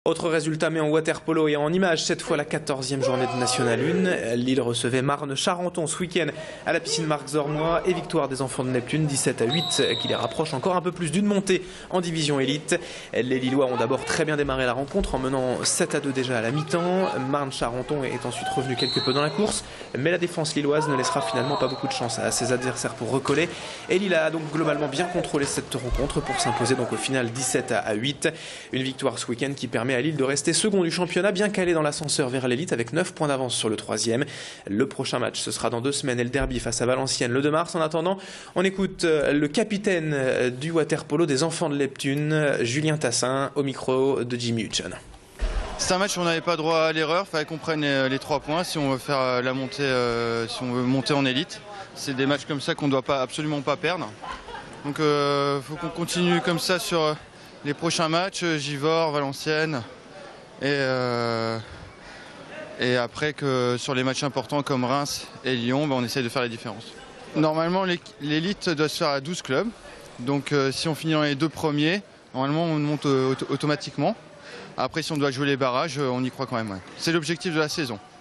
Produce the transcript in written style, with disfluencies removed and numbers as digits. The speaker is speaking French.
Autre résultat, mais en water-polo et en images, cette fois la 14e journée de National 1. Lille recevait Marne-Charenton ce week-end à la piscine Marc Zormois et victoire des enfants de Neptune 17-8 qui les rapproche encore un peu plus d'une montée en division élite. Les Lillois ont d'abord très bien démarré la rencontre en menant 7-2 déjà à la mi-temps. Marne-Charenton est ensuite revenu quelque peu dans la course, mais la défense lilloise ne laissera finalement pas beaucoup de chance à ses adversaires pour recoller. Et Lille a donc globalement bien contrôlé cette rencontre pour s'imposer donc au final 17-8. Une victoire ce week-end qui permet à Lille de rester second du championnat, bien calé dans l'ascenseur vers l'élite avec 9 points d'avance sur le 3e. Le prochain match, ce sera dans 2 semaines et le derby face à Valenciennes le 2 mars. En attendant, on écoute le capitaine du water-polo des enfants de Neptune, Julien Tassin, au micro de Jimmy Hutchin. C'est un match où on n'avait pas droit à l'erreur, il fallait qu'on prenne les 3 points si on veut faire la montée, si on veut monter en élite. C'est des matchs comme ça qu'on ne doit absolument pas perdre. Donc il faut qu'on continue comme ça sur les prochains matchs, Givors, Valenciennes, et après que sur les matchs importants comme Reims et Lyon, on essaye de faire la différence. Normalement l'élite doit se faire à 12 clubs, donc si on finit dans les 2 premiers, normalement on monte automatiquement. Après si on doit jouer les barrages, on y croit quand même. Ouais. C'est l'objectif de la saison.